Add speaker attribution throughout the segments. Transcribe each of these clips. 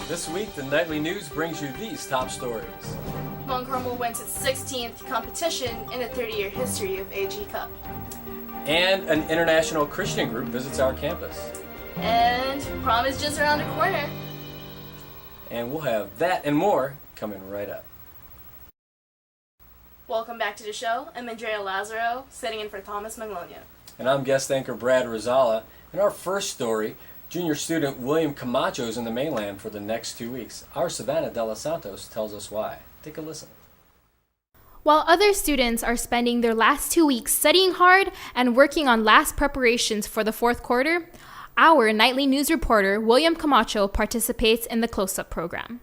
Speaker 1: This week, the Nightly News brings you these top stories.
Speaker 2: Mount Carmel wins its 16th competition in the 30-year history of AG Cup.
Speaker 1: And an international Christian group visits our campus.
Speaker 2: And prom is just around the corner.
Speaker 1: And we'll have that and more coming right up.
Speaker 2: Welcome back to the show. I'm Andrea Lazaro, sitting in for Thomas Magnolia.
Speaker 1: And I'm guest anchor Brad Rosala. In our first story, junior student William Camacho is in the mainland for the next 2 weeks. Our Savannah De Los Santos tells us why. Take a listen.
Speaker 3: While other students are spending their last 2 weeks studying hard and working on last preparations for the fourth quarter, our nightly news reporter, William Camacho, participates in the Close-Up program.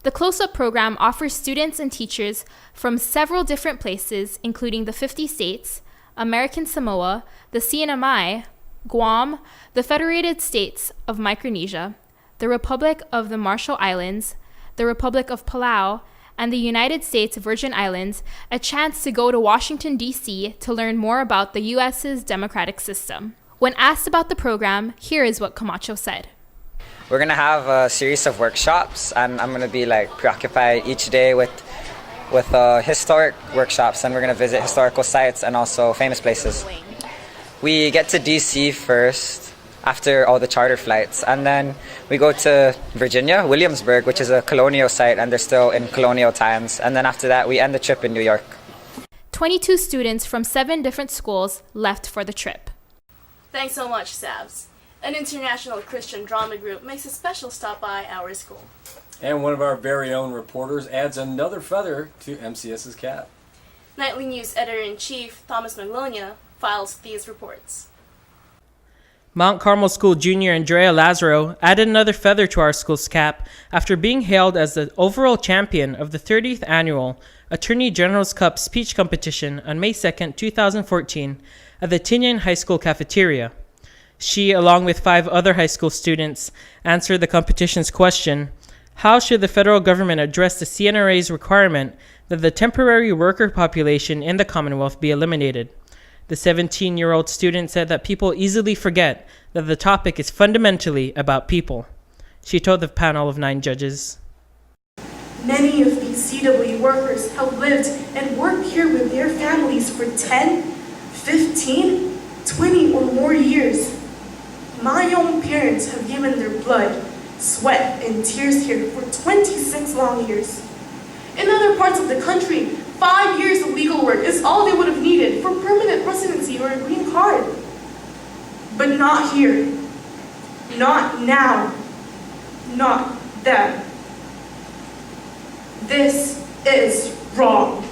Speaker 3: The Close-Up program offers students and teachers from several different places, including the 50 states, American Samoa, the CNMI, Guam, the Federated States of Micronesia, the Republic of the Marshall Islands, the Republic of Palau, and the United States Virgin Islands, a chance to go to Washington, D.C. to learn more about the U.S.'s democratic system. When asked about the program, here is what Camacho said.
Speaker 4: We're going to have a series of workshops, and I'm going to be preoccupied each day with historic workshops, and we're going to visit historical sites and also famous places. We get to DC first after all the charter flights, and then we go to Virginia, Williamsburg, which is a colonial site, and they're still in colonial times. And then after that, we end the trip in New York.
Speaker 3: 22 students from 7 different schools left for the trip.
Speaker 2: Thanks so much, Savs. An international Christian drama group makes a special stop by our school.
Speaker 1: And one of our very own reporters adds another feather to MCS's cap.
Speaker 2: Nightly News Editor-in-Chief Thomas Magnolia files these reports.
Speaker 5: Mount Carmel School junior Andrea Lazaro added another feather to our school's cap after being hailed as the overall champion of the 30th annual Attorney General's Cup speech competition on May 2, 2014 at the Tinian High School cafeteria. She, along with 5 other high school students, answered the competition's question, how should the federal government address the CNRA's requirement that the temporary worker population in the Commonwealth be eliminated? The 17-year-old student said that people easily forget that the topic is fundamentally about people. She told the panel of 9 judges.
Speaker 6: Many of these CW workers have lived and worked here with their families for 10, 15, 20 or more years. My own parents have given their blood, sweat, and tears here for 26 long years. In other parts of the country, 5 years of legal work is all they would have needed for permanent residency or a green card. But not here. Not now. Not then. This is wrong.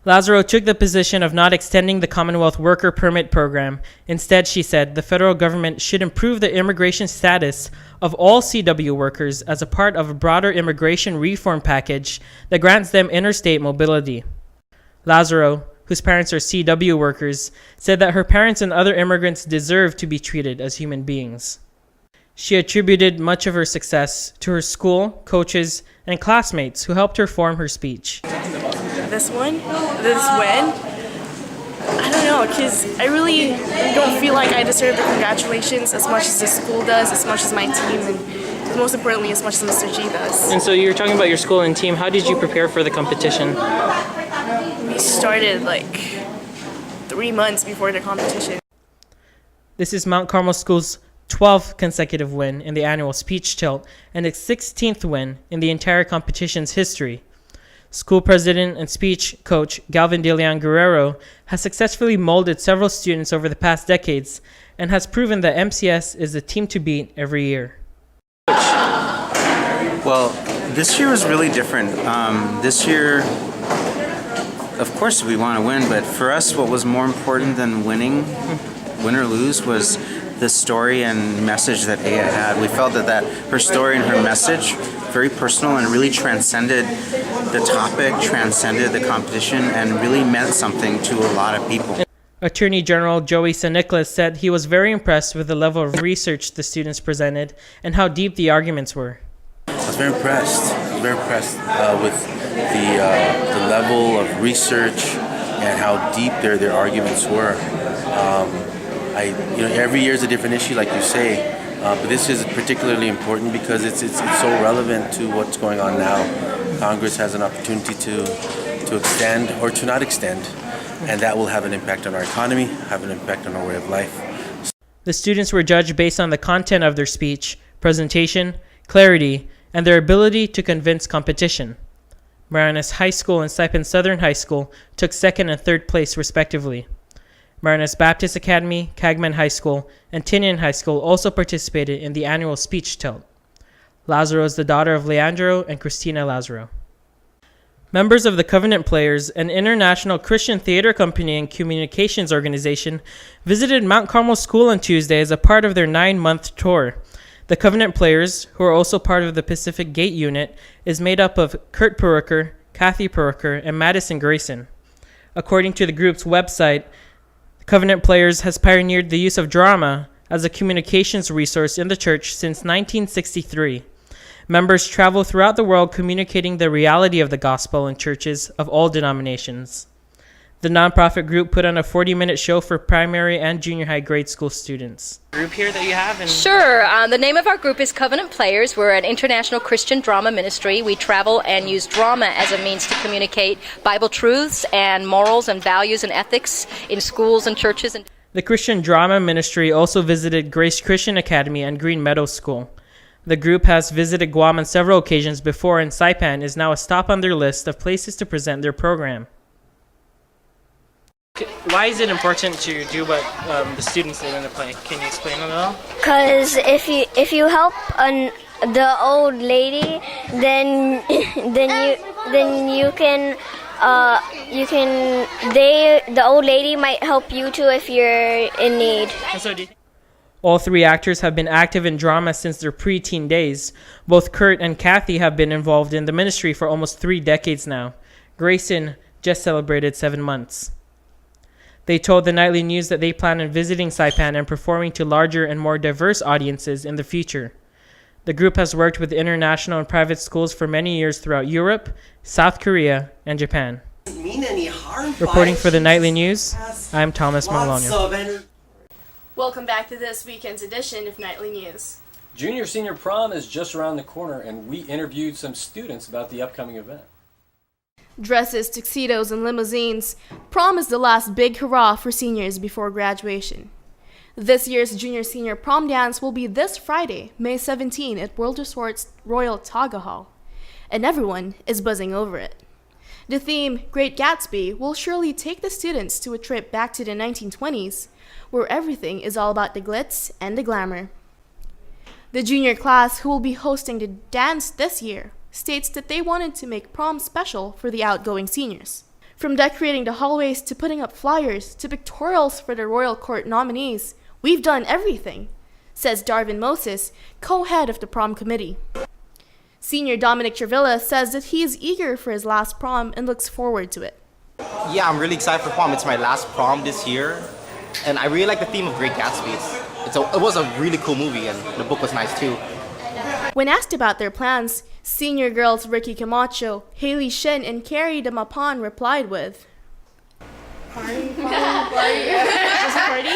Speaker 5: Lazaro took the position of not extending the Commonwealth Worker Permit Program. Instead, she said the federal government should improve the immigration status of all CW workers as a part of a broader immigration reform package that grants them interstate mobility. Lazaro, whose parents are CW workers, said that her parents and other immigrants deserve to be treated as human beings. She attributed much of her success to her school, coaches, and classmates who helped her form her speech.
Speaker 7: This win, I don't know, because I really don't feel like I deserve the congratulations as much as the school does, as much as my team, and most importantly, as much as Mr. G does.
Speaker 5: And so you're talking about your school and team. How did you prepare for the competition?
Speaker 7: We started 3 months before the competition.
Speaker 5: This is Mount Carmel School's 12th consecutive win in the annual speech tilt and its 16th win in the entire competition's history. School president and speech coach Galvin De Leon Guerrero has successfully molded several students over the past decades and has proven that MCS is the team to beat every year.
Speaker 8: Well, this year was really different. This year, of course we want to win, but for us what was more important than winning, win or lose, was the story and message that Aya had. We felt that her story and her message, very personal and really transcended the topic, transcended the competition, and really meant something to a lot of people.
Speaker 5: Attorney General Joey San Nicolas said he was very impressed with the level of research the students presented and how deep the arguments were.
Speaker 9: I was very impressed. With the level of research and how deep their arguments were. Every year is a different issue, like you say, But this is particularly important because it's so relevant to what's going on now. Congress has an opportunity to extend or to not extend, and that will have an impact on our economy, have an impact on our way of life.
Speaker 5: The students were judged based on the content of their speech, presentation, clarity, and their ability to convince competition. Marianas High School and Saipan Southern High School took second and third place respectively. Marianas Baptist Academy, Cagman High School, and Tinian High School also participated in the annual speech tilt. Lazaro is the daughter of Leandro and Christina Lazaro. Members of the Covenant Players, an international Christian theater company and communications organization, visited Mount Carmel School on Tuesday as a part of their 9-month tour. The Covenant Players, who are also part of the Pacific Gate unit, is made up of Kurt Perucker, Kathy Perucker, and Madison Grayson. According to the group's website, Covenant Players has pioneered the use of drama as a communications resource in the church since 1963. Members travel throughout the world communicating the reality of the gospel in churches of all denominations. The nonprofit group put on a 40-minute show for primary and junior high grade school students. Group here that you have?
Speaker 10: Sure. The name of our group is Covenant Players. We're an international Christian drama ministry. We travel and use drama as a means to communicate Bible truths and morals and values and ethics in schools and churches.
Speaker 5: The Christian Drama Ministry also visited Grace Christian Academy and Green Meadows School. The group has visited Guam on several occasions before, and Saipan is now a stop on their list of places to present their program. Why is it important to do what the students did in the play? Can you explain it at all?
Speaker 11: Because if you help the old lady, then the old lady might help you too if you're in need.
Speaker 5: All three actors have been active in drama since their preteen days. Both Kurt and Kathy have been involved in the ministry for almost 3 decades now. Grayson just celebrated 7 months. They told the Nightly News that they plan on visiting Saipan and performing to larger and more diverse audiences in the future. The group has worked with international and private schools for many years throughout Europe, South Korea, and Japan. Reporting for the Nightly News, I'm Thomas Mangalonio.
Speaker 2: Welcome back to this weekend's edition of Nightly News.
Speaker 1: Junior Senior Prom is just around the corner, and we interviewed some students about the upcoming event.
Speaker 2: Dresses, tuxedos, and limousines, prom is the last big hurrah for seniors before graduation. This year's Junior Senior Prom Dance will be this Friday, May 17 at World Resort's Royal Taga Hall, and everyone is buzzing over it. The theme, Great Gatsby, will surely take the students to a trip back to the 1920s, where everything is all about the glitz and the glamour. The junior class, who will be hosting the dance this year, states that they wanted to make prom special for the outgoing seniors. From decorating the hallways to putting up flyers to pictorials for the Royal Court nominees, we've done everything, says Darvin Moses, co-head of the prom committee. Senior Dominic Trevilla says that he is eager for his last prom and looks forward to it.
Speaker 12: Yeah, I'm really excited for prom. It's my last prom this year, and I really like the theme of Great Gatsby. It was a really cool movie, and the book was nice too.
Speaker 2: When asked about their plans, senior girls Ricky Camacho, Haley Shin, and Carrie Damapon replied with, "Party, party, party." Just party.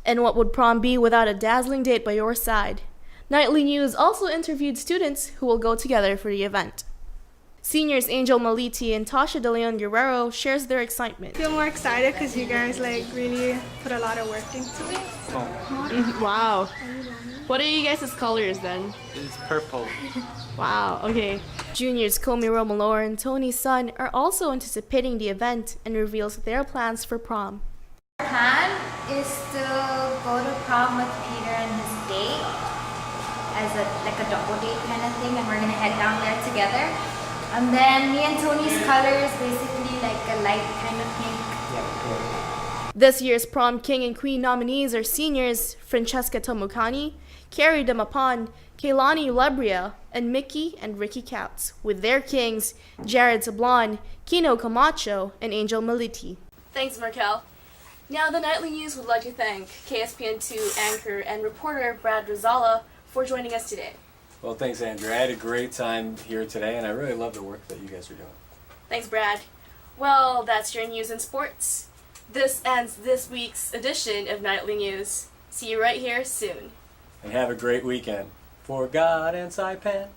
Speaker 2: And what would prom be without a dazzling date by your side? Nightly News also interviewed students who will go together for the event. Seniors Angel Maliti and Tasha De Leon Guerrero shares their excitement.
Speaker 13: I feel more excited because you guys really put a lot of work into it.
Speaker 2: Oh. Wow. What are you guys' colors then?
Speaker 12: It's purple.
Speaker 2: Wow, okay. Juniors Komi Romalor and Tony Sun are also anticipating the event and reveals their plans for prom.
Speaker 14: Our plan is to go to prom with Peter and his date as a double date kind of thing, and we're gonna head down there together. And then me and Tony's color is basically like a light kind of pink.
Speaker 2: This year's prom king and queen nominees are seniors Francesca Tomukani, Carrie Damapon, Kaylani Lebria, and Mickey and Ricky Couts, with their kings Jared Sablon, Kino Camacho, and Angel Maliti. Thanks, Markel. Now, the Nightly News would like to thank KSPN2 anchor and reporter Brad Rosala for joining us today.
Speaker 1: Well, thanks, Andrew. I had a great time here today, and I really love the work that you guys are doing.
Speaker 2: Thanks, Brad. Well, that's your news and sports. This ends this week's edition of Nightly News. See you right here soon.
Speaker 1: And have a great weekend. For God and Saipan.